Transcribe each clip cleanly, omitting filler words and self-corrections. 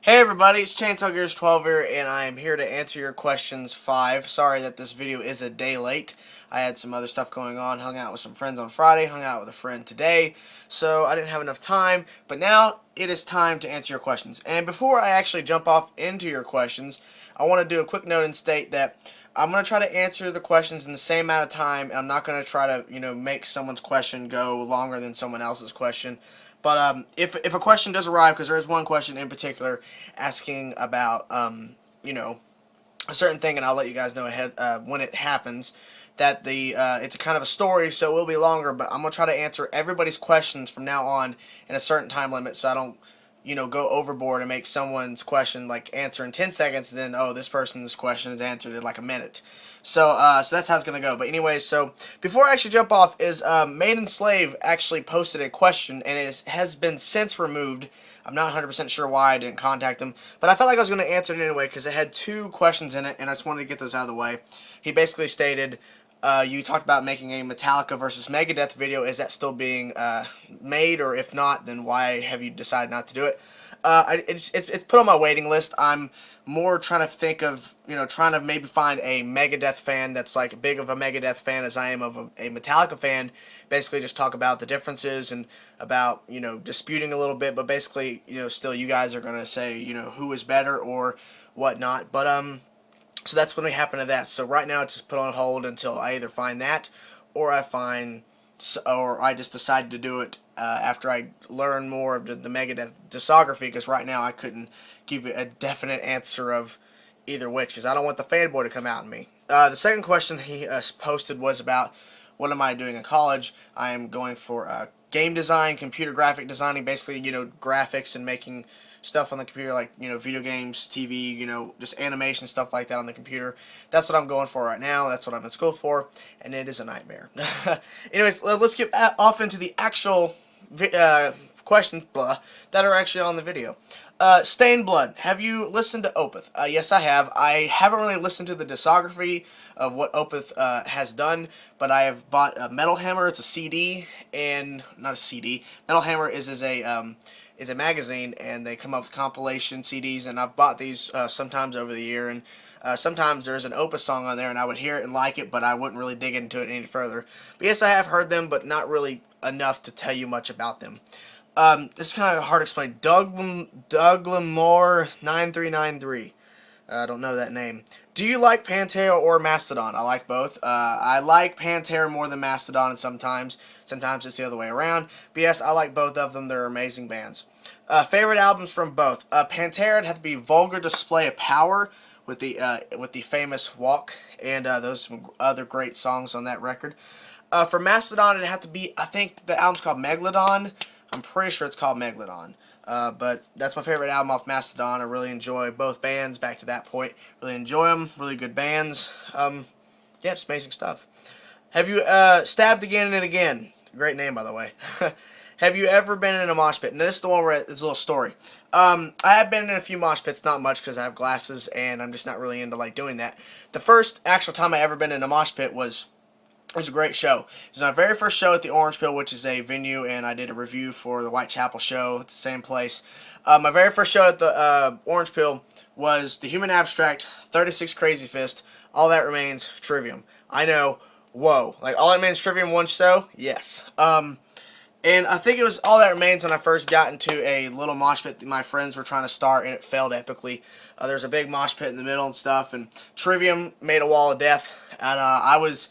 Hey everybody, it's Chainsaw Gears 12 here, and I am here to answer your questions 5. Sorry that this video is a day late. I had some other stuff going on, hung out with some friends on Friday, hung out with a friend today, so I didn't have enough time, but now it is time to answer your questions. And before I actually jump off into your questions, I want to do a quick note and state that I'm going to try to answer the questions in the same amount of time, and I'm not going to try to, make someone's question go longer than someone else's question. But if a question does arrive, because there is one question in particular asking about, a certain thing, and I'll let you guys know ahead when it happens, that it's a kind of a story, so it will be longer, but I'm going to try to answer everybody's questions from now on in a certain time limit so I don't go overboard and make someone's question like answer in 10 seconds, and then, oh, this person's question is answered in like a minute. So that's how it's going to go. But anyways, so before I actually jump off, is Maiden Slave actually posted a question, and it has been since removed. I'm not 100% sure why I didn't contact him, but I felt like I was going to answer it anyway because it had 2 questions in it, and I just wanted to get those out of the way. He basically stated, you talked about making a Metallica versus Megadeth video. Is that still being made, or if not, then why have you decided not to do it? It's put on my waiting list. I'm more trying to think of, trying to maybe find a Megadeth fan that's like big of a Megadeth fan as I am of a Metallica fan. Basically just talk about the differences and about, disputing a little bit, but basically, still you guys are going to say, who is better or whatnot. But, so that's when we happen to that. So right now it's just put on hold until I either find that or I just decided to do it after I learn more of the Megadeth discography, because right now I couldn't give you a definite answer of either which, because I don't want the fanboy to come out in me. The second question he posted was about what am I doing in college. I am going for game design, computer graphic designing, basically, graphics and making stuff on the computer, like, video games, TV, just animation, stuff like that on the computer. That's what I'm going for right now. That's what I'm in school for, and it is a nightmare. Anyways, let's get off into the actual questions that are actually on the video. Stained Blood. Have you listened to Opeth? Yes, I have. I haven't really listened to the discography of what Opeth has done, but I have bought Metal Hammer. It's a CD, and not a CD. Metal Hammer is a magazine, and they come up with compilation CDs, and I've bought these sometimes over the year, and sometimes there's an Opeth song on there, and I would hear it and like it, but I wouldn't really dig into it any further. But yes, I have heard them, but not really enough to tell you much about them. It's kind of hard to explain. Doug L'Amour 9393. I don't know that name. Do you like Pantera or Mastodon? I like both. I like Pantera more than Mastodon, and sometimes it's the other way around. But yes, I like both of them. They're amazing bands. Favorite albums from both. Pantera would have to be Vulgar Display of Power with the famous Walk, and those other great songs on that record. For Mastodon, it'd have to be, I think the album's called Megalodon. I'm pretty sure it's called Megalodon. But that's my favorite album off Mastodon. I really enjoy both bands back to that point. Really enjoy them. Really good bands. Yeah, just amazing stuff. Have you Stabbed Again and Again? Great name, by the way. Have you ever been in a mosh pit? And this is the one where it's a little story. I have been in a few mosh pits, not much because I have glasses and I'm just not really into like doing that. The first actual time I ever been in a mosh pit was it was a great show. It was my very first show at the Orange Peel, which is a venue, and I did a review for the Whitechapel show. It's the same place. My very first show at the Orange Peel was The Human Abstract, 36 Crazy Fist, All That Remains, Trivium. I know, whoa. Like, All That Remains, Trivium, one show? Yes. And I think it was All That Remains when I first got into a little mosh pit that my friends were trying to start, and it failed epically. There's a big mosh pit in the middle and stuff, and Trivium made a wall of death, and I was...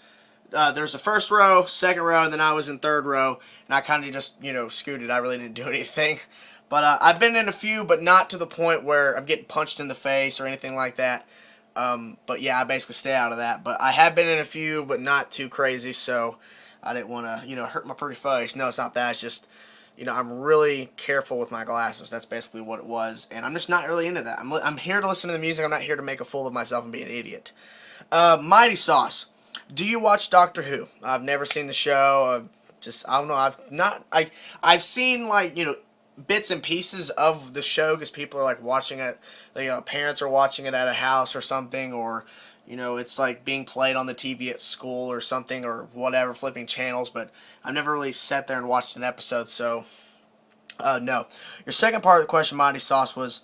there's the first row, second row, and then I was in third row, and I kind of just, scooted. I really didn't do anything. But I've been in a few, but not to the point where I'm getting punched in the face or anything like that. But yeah, I basically stay out of that. But I have been in a few, but not too crazy, so I didn't want to, hurt my pretty face. No, it's not that. It's just, I'm really careful with my glasses. That's basically what it was, and I'm just not really into that. I'm here to listen to the music. I'm not here to make a fool of myself and be an idiot. Mighty Sauce. Do you watch Doctor Who? I've never seen the show. I don't know. I've seen like, bits and pieces of the show because people are like watching it. Parents are watching it at a house or something, or, it's like being played on the TV at school or something or whatever, flipping channels. But I've never really sat there and watched an episode, so No. Your second part of the question, Mighty Sauce, was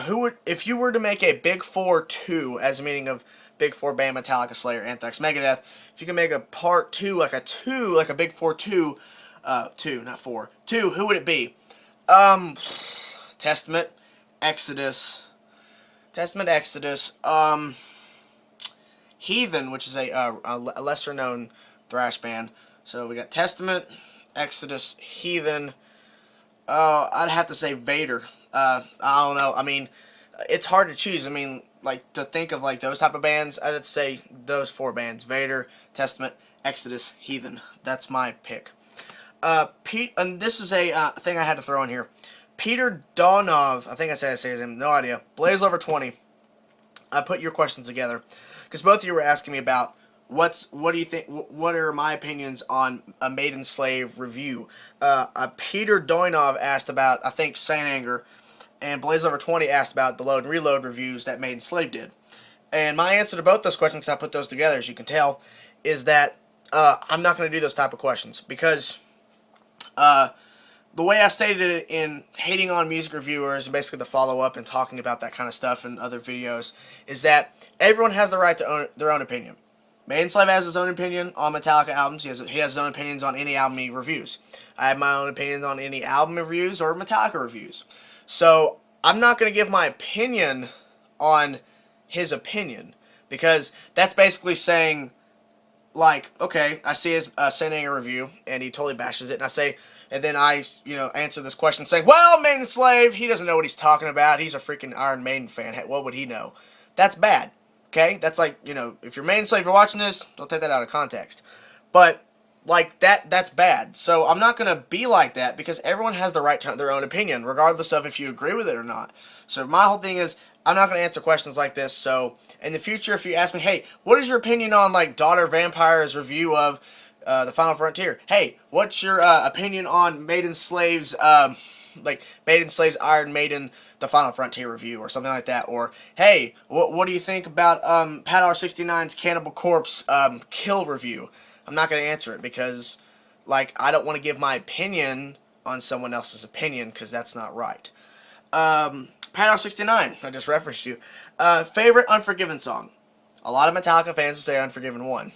who would, if you were to make a Big Four 2, as a meaning of Big Four band, Metallica, Slayer, Anthrax, Megadeth, if you could make a part 2, like a Big Four 2, 2, not 4, 2, who would it be? Testament, Exodus, Heathen, which is a lesser known thrash band. So we got Testament, Exodus, Heathen. I'd have to say Vader. I don't know. I mean, it's hard to choose. I mean, like, to think of like those type of bands, I'd say those 4 bands: Vader, Testament, Exodus, Heathen. That's my pick. Pete, and this is a thing I had to throw in here. Peter Donov, I think I said his name, no idea. Blaze Lover 20. I put your questions together because both of you were asking me about what do you think? What are my opinions on a Maiden Slave review? Peter Donov asked about, I think, Saint Anger, and Blaze Lover 20 asked about the Load and Reload reviews that Maiden Slave did. And my answer to both those questions, I put those together, as you can tell, is that I'm not going to do those type of questions because the way I stated it in hating on music reviewers and basically the follow-up and talking about that kind of stuff in other videos is that everyone has the right to own their own opinion. Maiden Slave has his own opinion on Metallica albums. He has his own opinions on any album he reviews. I have my own opinions on any album reviews or Metallica reviews. So I'm not going to give my opinion on his opinion because that's basically saying, like, okay, I see his Saint Anger review and he totally bashes it, and I say, and then I, answer this question saying, well, Maiden Slave, he doesn't know what he's talking about. He's a freaking Iron Maiden fan. What would he know? That's bad. Okay? That's like, if you're Maiden Slave, you're watching this, don't take that out of context. But, like, that's bad. So I'm not going to be like that because everyone has the right to their own opinion, regardless of if you agree with it or not. So my whole thing is, I'm not going to answer questions like this. So in the future, if you ask me, hey, what is your opinion on, like, Daughter Vampire's review of The Final Frontier? Hey, what's your opinion on Maiden Slave's, Maiden Slave's Iron Maiden The Final Frontier review or something like that? Or, hey, what do you think about Pat R69's Cannibal Corpse Kill review? I'm not going to answer it because, like, I don't want to give my opinion on someone else's opinion because that's not right. Pat R69, I just referenced you. Favorite Unforgiven song? A lot of Metallica fans would say Unforgiven 1.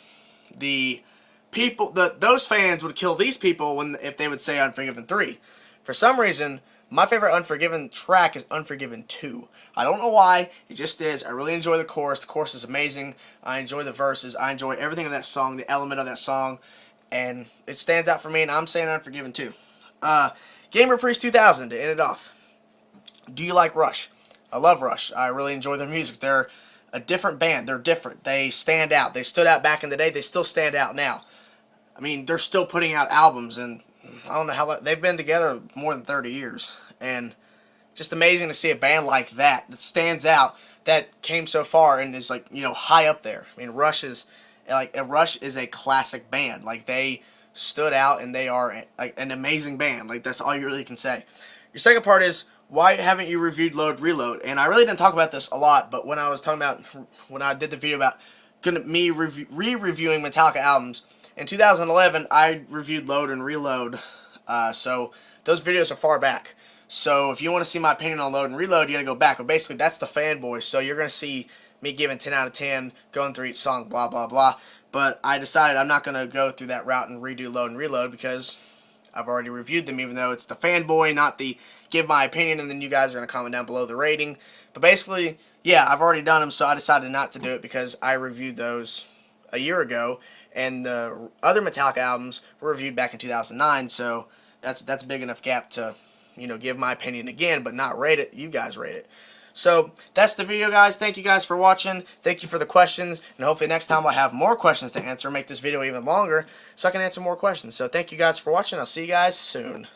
Those fans would kill these people if they would say Unforgiven 3. For some reason, my favorite Unforgiven track is Unforgiven 2. I don't know why, it just is. I really enjoy the chorus. The chorus is amazing. I enjoy the verses. I enjoy everything of that song, the element of that song, and it stands out for me, and I'm saying Unforgiven 2. Gamer Priest 2000, to end it off. Do you like Rush? I love Rush. I really enjoy their music. They're a different band. They're different. They stand out. They stood out back in the day. They still stand out now. I mean, they're still putting out albums, and I don't know how they've been together more than 30 years, and just amazing to see a band like that stands out, that came so far and is, like, high up there. I mean, Rush is a classic band. Like, they stood out and they are like an amazing band. Like, that's all you really can say. Your second part is, why haven't you reviewed Load Reload? And I really didn't talk about this a lot, but when I did the video about me re-reviewing Metallica albums in 2011, I reviewed Load and Reload. So those videos are far back. So if you want to see my opinion on Load and Reload, you got to go back. But basically, that's the fanboy. So you're going to see me giving 10 out of 10, going through each song, blah, blah, blah. But I decided I'm not going to go through that route and redo Load and Reload because I've already reviewed them, even though it's the fanboy, not the give my opinion, and then you guys are going to comment down below the rating. But basically, yeah, I've already done them, so I decided not to do it because I reviewed those a year ago, and the other Metallica albums were reviewed back in 2009, so that's a big enough gap to, give my opinion again, but not rate it. You guys rate it. So that's the video, guys. Thank you guys for watching. Thank you for the questions, and hopefully next time I'll have more questions to answer, make this video even longer so I can answer more questions. So thank you guys for watching. I'll see you guys soon.